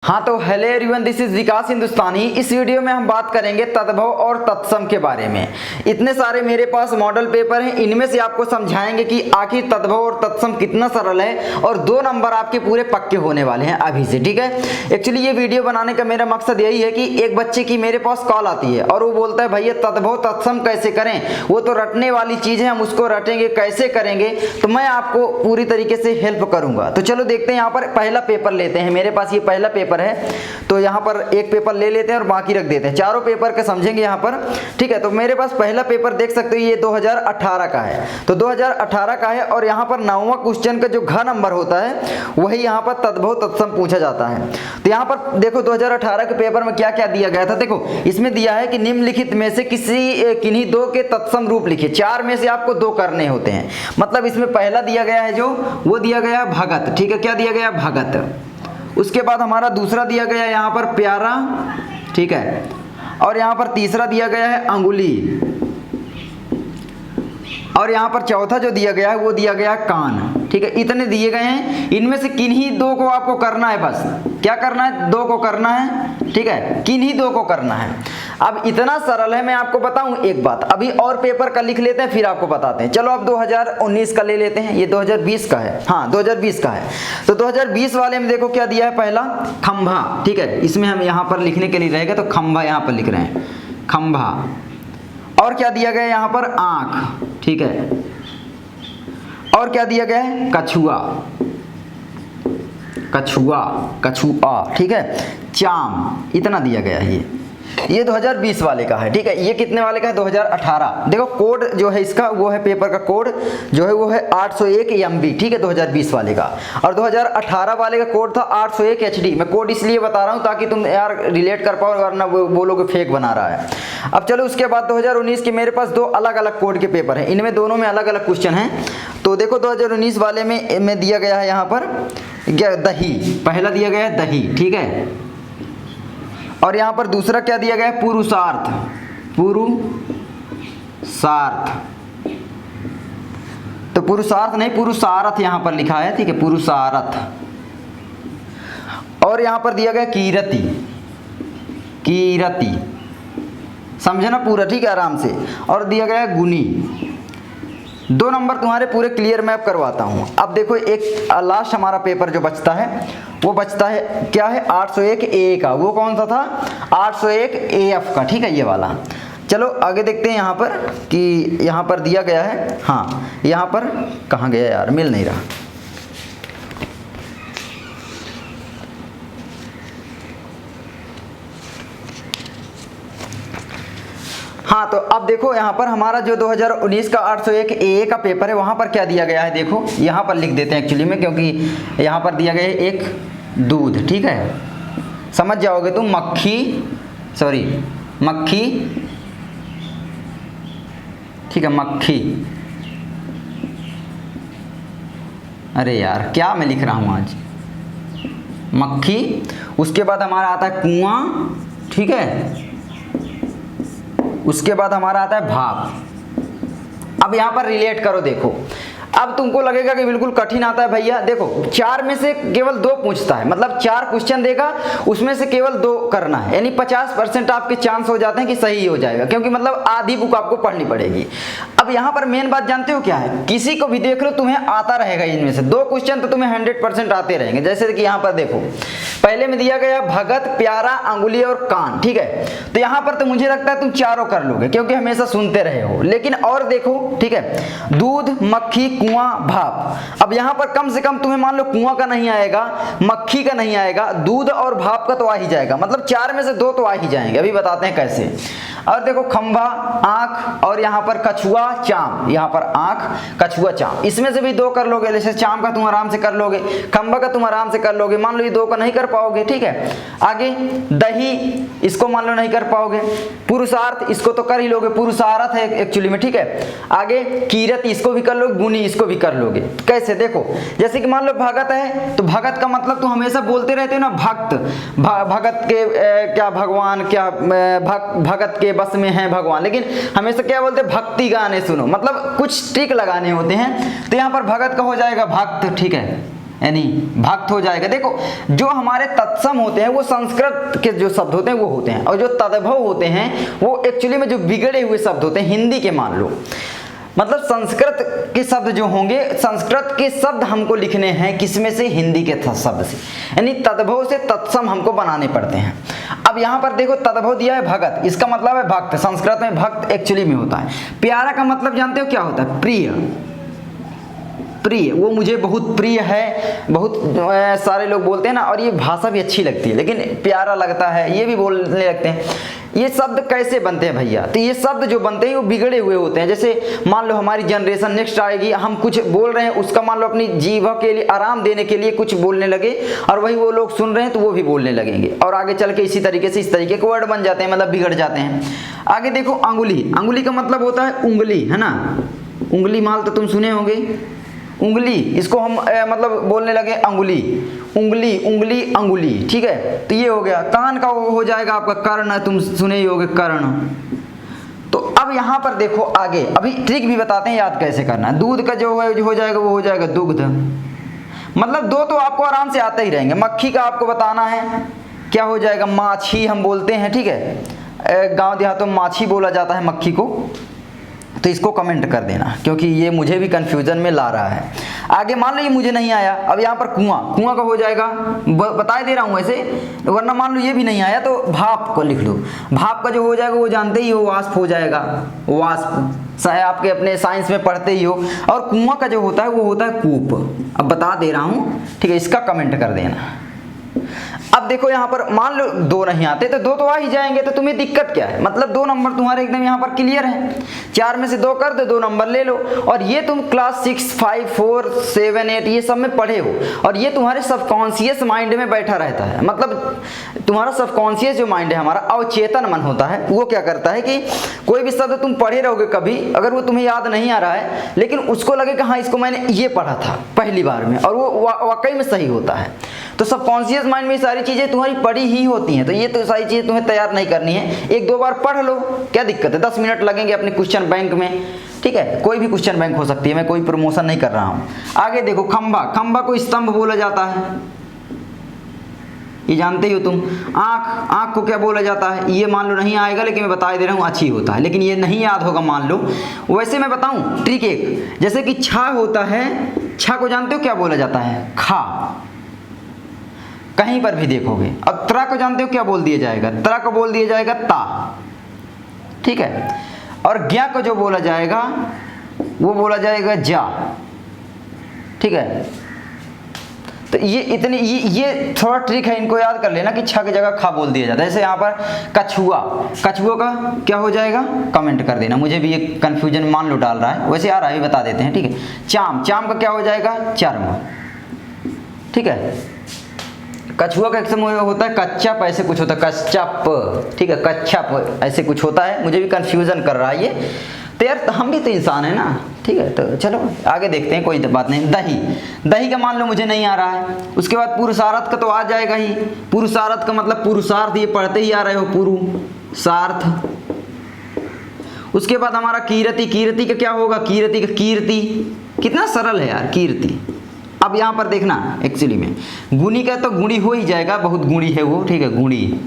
हाँ तो hello everyone, this is विकास हिंदुस्तानी। इस वीडियो में हम बात करेंगे तद्भव और तत्सम के बारे में। इतने सारे मेरे पास मॉडल पेपर हैं, इनमें से आपको समझाएंगे कि आखिर तद्भव और तत्सम कितना सरल है और 2 नंबर आपके पूरे पक्के होने वाले हैं अभी से, ठीक है। एक्चुअली ये वीडियो बनाने का मेरा मकसद यही है कि एक बच्चे की मेरे पास कॉल आती है और वो बोलता है भैया तद्भव तत्सम कैसे करें, वो तो रटने वाली चीज़ है, हम उसको रटेंगे, कैसे करेंगे। तो मैं आपको पूरी तरीके से हेल्प करूँगा। तो चलो देखते हैं, यहाँ पर पहला पेपर लेते हैं। मेरे पास ये पहला पेपर है, तो यहाँ पर एक पेपर ले लेते हैं और बाकी रख देते हैं। चारों पेपर के समझेंगे यहाँ पर, ठीक है। तो मेरे पास पहला पेपर देख सकते हो, ये 2018 का है। तो 2018 का है और यहाँ पर 9वां क्वेश्चन का जो घ नंबर होता है वही यहाँ पर तद्भव तत्सम पूछा जाता है। तो यहाँ पर देखो 2018 के पेपर में क्या क्या दिया गया था। देखो इसमें दिया है कि निम्नलिखित में से किन्हीं 2 के तत्सम रूप लिखिए। 4 में से आपको 2 करने होते हैं। मतलब इसमें पहला दिया गया है जो वो दिया गया भगत, ठीक है। क्या दिया गया? भगत। उसके बाद हमारा दूसरा दिया गया है यहाँ पर प्यारा, ठीक है। और यहाँ पर तीसरा दिया गया है अंगुली, और यहाँ पर चौथा जो दिया गया है वो दिया गया है कान, ठीक है। इतने दिए गए हैं, इनमें से किन्हीं 2 को आपको करना है। बस क्या करना है? 2 को करना है, ठीक है। किन्हीं 2 को करना है। अब इतना सरल है, मैं आपको बताऊं एक बात। अभी और पेपर का लिख लेते हैं, फिर आपको बताते हैं। चलो अब 2019 का ले लेते हैं। ये 2020 का है, हाँ 2020 का है। तो 2020 वाले में देखो क्या दिया है। पहला खंभा, ठीक है। इसमें हम यहाँ पर लिखने के लिए रहेगा तो खंभा यहाँ पर लिख रहे हैं, खंभा। और क्या दिया गया है यहाँ पर? आंख, ठीक है। और क्या दिया गया है? कछुआ, कछुआ, कछुआ, ठीक है। चाम, इतना दिया गया है। ये 2020 वाले का है, ठीक है। ये कितने वाले का है? 2018। देखो कोड जो है इसका वो है, पेपर का कोड जो है वो है 801 MB, ठीक है, 2020 वाले का। और 2018 वाले का कोड था 801 HD। मैं कोड इसलिए बता रहा हूँ ताकि तुम यार रिलेट कर पाओ, वरना वो बोलोगे फेक बना रहा है। अब चलो उसके बाद 2019 के मेरे पास 2 अलग अलग कोड के पेपर हैं। इनमें दोनों में अलग अलग क्वेश्चन हैं। तो देखो 2019 वाले में दिया गया है यहाँ पर क्या? दही। पहला दिया गया है दही, ठीक है। और यहाँ पर दूसरा क्या दिया गया है? पुरुषार्थ, पुरुषार्थ। तो पुरुषार्थ नहीं, पुरुषार्थ यहाँ पर लिखा है, ठीक है, पुरुषार्थ। और यहाँ पर दिया गया कीरति, कीरति, समझे ना पूरा, ठीक है, आराम से। और दिया गया है गुनी। 2 नंबर तुम्हारे पूरे क्लियर मैप करवाता हूँ। अब देखो एक लास्ट हमारा पेपर जो बचता है वो बचता है क्या है? 801 A का। वो कौन सा था? 801 AF का, ठीक है, ये वाला। चलो आगे देखते हैं यहाँ पर कि यहाँ पर दिया गया है, हाँ यहाँ पर कहाँ गया यार, मिल नहीं रहा। हाँ तो अब देखो यहाँ पर हमारा जो 2019 का 801 AA का पेपर है, वहाँ पर क्या दिया गया है देखो। यहाँ पर लिख देते हैं एक्चुअली में, क्योंकि यहाँ पर दिया गया है एक दूध, ठीक है। समझ जाओगे तुम। मक्खी, सॉरी मक्खी, ठीक है, मक्खी। अरे यार क्या मैं लिख रहा हूँ आज, मक्खी। उसके बाद हमारा आता है कुआं, ठीक है। उसके बाद हमारा आता है भाप। अब यहाँ पर रिलेट करो, देखो अब तुमको लगेगा कि बिल्कुल कठिन आता है भैया। देखो 4 में से केवल 2 पूछता है, मतलब 4 क्वेश्चन देगा, उसमें से केवल 2 करना है, यानी 50% आपके चांस हो जाते हैं कि सही हो जाएगा, क्योंकि मतलब आधी बुक आपको पढ़नी पड़ेगी। अब यहाँ पर मेन बात जानते हो क्या है? किसी को भी देख लो तुम्हें आता रहेगा, इनमें से 2 क्वेश्चन तो तुम्हें 100% आते रहेंगे। जैसे कि यहाँ पर देखो पहले में दिया गया भगत, प्यारा, अंगुली और कान, ठीक है। तो यहाँ पर तो मुझे लगता है तुम चारों कर लोगे, क्योंकि हमेशा सुनते रहे हो। लेकिन और देखो, ठीक है, दूध, मक्खी, कुआं, भाप। अब यहाँ पर कम से कम तुम्हें मान लो कुआं का नहीं आएगा, मक्खी का नहीं आएगा, दूध और भाप का तो आ ही जाएगा। मतलब 4 में से 2 तो आ ही जाएंगे। अभी बताते हैं कैसे। और देखो खंभा, आंख, और यहाँ पर कछुआ, चाम। यहाँ पर आंख, कछुआ, चाम, इसमें से भी 2 कर लोगे। जैसे चाम का तुम आराम से कर लोगे, खंभा का तुम आराम से कर लोगे। मान लो ये 2 का नहीं कर पाओगे, ठीक है। आगे दही, इसको मान लो नहीं कर पाओगे। पुरुषार्थ, इसको तो कर ही लोगे, पुरुषार्थ है एक्चुअली में, ठीक है। आगे कीरत, इसको भी कर लोगे। गुनी, इसको भी कर लोगे। कैसे? देखो जैसे कि मान लो भगत है, तो भगत का मतलब तो हमेशा बोलते रहते हो ना, भक्त। भगत के क्या भगवान, क्या भगत के बस में है भगवान। लेकिन हमेशा क्या बोलते हैं? भक्ति गाने सुनो, मतलब कुछ ट्रिक लगाने होते हैं। तो यहाँ पर भगत का हो जाएगा भक्त, ठीक है। यानी भक्त हो जाएगा। देखो जो हमारे तत्सम होते हैं वो संस्कृत के जो शब्द होते हैं वो होते हैं, और जो तद्भव होते हैं वो एक्चुअली में जो बिगड़े हुए शब्द होते हैं हिंदी के, मान लो मतलब संस्कृत के शब्द जो होंगे, संस्कृत के शब्द हमको लिखने हैं किसमें से, हिंदी के शब्द से, यानी तद्भव से तत्सम हमको बनाने पड़ते हैं। अब यहाँ पर देखो तद्भव दिया है भगत, इसका मतलब है भक्त, संस्कृत में भक्त एक्चुअली में होता है। प्यारा का मतलब जानते हो क्या होता है, प्रिय, प्रिय, वो मुझे बहुत प्रिय है, बहुत सारे लोग बोलते हैं ना, और ये भाषा भी अच्छी लगती है, लेकिन प्यारा लगता है ये भी बोलने लगते हैं। ये शब्द कैसे बनते हैं भैया, तो ये शब्द जो बनते हैं वो बिगड़े हुए होते हैं। जैसे मान लो हमारी जनरेशन नेक्स्ट आएगी, हम कुछ बोल रहे हैं उसका मान लो अपनी जीवा के लिए आराम देने के लिए कुछ बोलने लगे, और वही वो लोग सुन रहे हैं तो वो भी बोलने लगेंगे, और आगे चल के इसी तरीके से इस तरीके के वर्ड बन जाते हैं, मतलब बिगड़ जाते हैं। आगे देखो अंगुली, अंगुली का मतलब होता है उंगली, है ना, उंगली माल तो तुम सुने होंगे, उंगली, इसको हम मतलब बोलने लगे अंगुली, उंगली, उंगली, अंगुली, ठीक है। तो ये हो गया। कान का हो जाएगा आपका कर्ण, तुम सुने ही होगे कर्ण। तो अब यहाँ पर देखो आगे, अभी ट्रिक भी बताते हैं याद कैसे करना है। दूध का जो हो जाएगा वो हो जाएगा दुग्ध, मतलब दो तो आपको आराम से आते ही रहेंगे। मक्खी का आपको बताना है क्या हो जाएगा, माछी हम बोलते हैं, ठीक है, गाँव देहातों में माछी बोला जाता है मक्खी को। तो इसको कमेंट कर देना, क्योंकि ये मुझे भी कंफ्यूजन में ला रहा है। आगे मान लो ये मुझे नहीं आया, अब यहाँ पर कुआं, कुआं का हो जाएगा, बता दे रहा हूँ ऐसे, वरना मान लो ये भी नहीं आया तो भाप को लिख लो। भाप का जो हो जाएगा वो जानते ही हो, वाष्प हो जाएगा, वाष्प आपके अपने साइंस में पढ़ते ही हो। और कुआं का जो होता है वो होता है कूप। अब बता दे रहा हूँ, ठीक है, इसका कमेंट कर देना। अब देखो यहाँ पर मान लो दो नहीं आते तो दो तो आ ही जाएंगे, तो तुम्हें दिक्कत क्या है, मतलब दो नंबर तुम्हारे एकदम यहाँ पर क्लियर है। 4 में से 2 कर दो, 2 नंबर ले लो। और ये तुम क्लास 6, 5, 4, 7, 8 ये सब में पढ़े हो, और ये तुम्हारे सबकॉन्शियस माइंड में बैठा रहता है। मतलब तुम्हारा सबकॉन्शियस जो माइंड है, हमारा अवचेतन मन होता है, वो क्या करता है कि कोई भी शब्द तुम पढ़े रहोगे कभी, अगर वो तुम्हें याद नहीं आ रहा है, लेकिन उसको लगे कि हाँ इसको मैंने ये पढ़ा था पहली बार में, और वो वाकई में सही होता है। तो सबकॉन्शियस माइंड में सारी चीज़ें तुम्हारी पढ़ी ही होती हैं, तो ये तो सारी चीज़ें तुम्हें तैयार नहीं करनी है, 1-2 बार पढ़ लो, क्या दिक्कत है। 10 मिनट लगेंगे अपने क्वेश्चन बैंक में, ठीक है, कोई भी क्वेश्चन बैंक हो सकती है, मैं कोई प्रमोशन नहीं कर रहा हूँ। आगे देखो खंबा, खंबा को स्तंभ बोला जाता है, ये जानते ही हो तुम। आँख, आँख को क्या बोला जाता है, ये मान लो नहीं आएगा, लेकिन मैं बता दे रहा हूँ अच्छी होता है, लेकिन ये नहीं याद होगा मान लो। वैसे मैं बताऊँ ट्रिक एक, जैसे कि छा होता है, छा को जानते हो क्या बोला जाता है, खा, कहीं पर भी देखोगे। अब त्रा को जानते हो क्या बोल दिया जाएगा, त्रा को बोल दिया जाएगा ता, ठीक है। और ज्ञा को जो बोला जाएगा वो बोला जाएगा जा, ठीक है। तो ये इतनी ये थोड़ा ट्रिक है, इनको याद कर लेना कि छा की जगह खा बोल दिया जाता है। जैसे यहाँ पर कछुआ, कछुआ का क्या हो जाएगा, कमेंट कर देना, मुझे भी ये कन्फ्यूजन मान लो डाल रहा है, वैसे आ रहा है, बता देते हैं, ठीक है। चाम, चाम का क्या हो जाएगा, चर्म, ठीक है। कछुआ का एक समय होता है कच्चा, ऐसे कुछ होता है कच्चा प, ठीक है, कच्चा प ऐसे कुछ होता है, मुझे भी कंफ्यूजन कर रहा है ये। तो यार हम भी तो इंसान है ना, ठीक है। तो चलो आगे देखते हैं, कोई बात नहीं। दही, दही का मान लो मुझे नहीं आ रहा है। उसके बाद पुरुषार्थ का तो आ जाएगा ही, पुरुषार्थ का मतलब पुरुषार्थ, ये पढ़ते ही आ रहे हो, पुरुषार्थ। उसके बाद हमारा कीर्ति, कीर्ति का क्या होगा, कीर्ति का कीर्ति, कितना सरल है यार कीर्ति। अब यहाँ पर देखना एक्चुअली में गुणी का तो गुणी हो ही जाएगा, बहुत गुणी है वो, ठीक है, गुणी।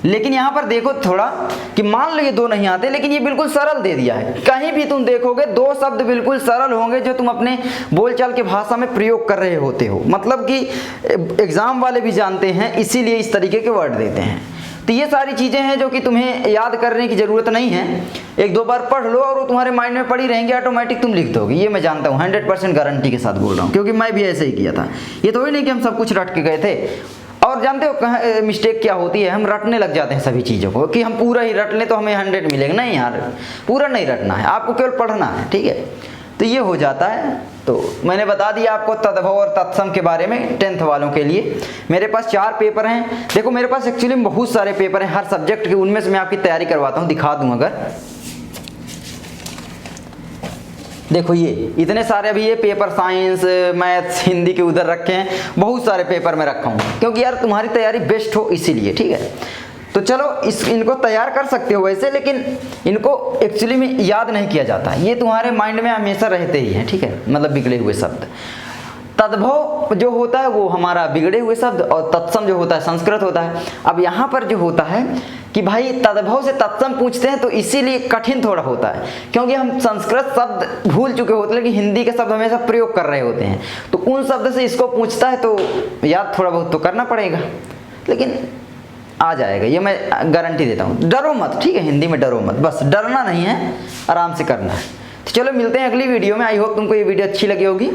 लेकिन यहाँ पर देखो थोड़ा कि मान लो ये 2 नहीं आते, लेकिन ये बिल्कुल सरल दे दिया है। कहीं भी तुम देखोगे 2 शब्द बिल्कुल सरल होंगे जो तुम अपने बोलचाल की भाषा में प्रयोग कर रहे होते हो, मतलब कि एग्जाम वाले भी जानते हैं, इसीलिए इस तरीके के वर्ड देते हैं। तो ये सारी चीज़ें हैं जो कि तुम्हें याद करने की ज़रूरत नहीं है, 1-2 बार पढ़ लो और वो तुम्हारे माइंड में पड़ी रहेंगे, ऑटोमेटिक तुम लिख दोगे। ये मैं जानता हूँ, 100% गारंटी के साथ बोल रहा हूँ, क्योंकि मैं भी ऐसे ही किया था। ये तो ही नहीं कि हम सब कुछ रट के गए थे। और जानते हो मिस्टेक क्या होती है, हम रटने लग जाते हैं सभी चीज़ों को, कि हम पूरा ही रट लें तो हमें 100 मिलेगा। नहीं यार, पूरा नहीं रटना है, आपको केवल पढ़ना है, ठीक है। तो ये हो जाता है। तो मैंने बता दिया आपको तद्भव और तत्सम के बारे में 10th वालों के लिए। मेरे पास 4 पेपर हैं। देखो मेरे पास एक्चुअली बहुत सारे पेपर हैं हर सब्जेक्ट के, उनमें से मैं आपकी तैयारी करवाता हूँ, दिखा दूँ अगर। देखो ये इतने सारे अभी ये पेपर साइंस, मैथ्स, हिंदी के उधर रखे हैं, बहुत सारे पेपर में रखा हूँ, क्योंकि यार तुम्हारी तैयारी बेस्ट हो इसीलिए, ठीक है। तो चलो इनको तैयार कर सकते हो वैसे, लेकिन इनको एक्चुअली में याद नहीं किया जाता, ये तुम्हारे माइंड में हमेशा रहते ही हैं, ठीक है, मतलब बिगड़े हुए शब्द। तद्भव जो होता है वो हमारा बिगड़े हुए शब्द, और तत्सम जो होता है संस्कृत होता है। अब यहाँ पर जो होता है कि भाई तद्भव से तत्सम पूछते हैं तो इसीलिए कठिन थोड़ा होता है, क्योंकि हम संस्कृत शब्द भूल चुके होते हैं लेकिन हिंदी के शब्द हमेशा प्रयोग कर रहे होते हैं, तो उन शब्द से इसको पूछता है तो याद थोड़ा बहुत तो करना पड़ेगा, लेकिन आ जाएगा, ये मैं गारंटी देता हूँ। डरो मत, ठीक है, हिंदी में डरो मत, बस डरना नहीं है, आराम से करना है। तो चलो मिलते हैं अगली वीडियो में। आई होप तुमको ये वीडियो अच्छी लगी होगी।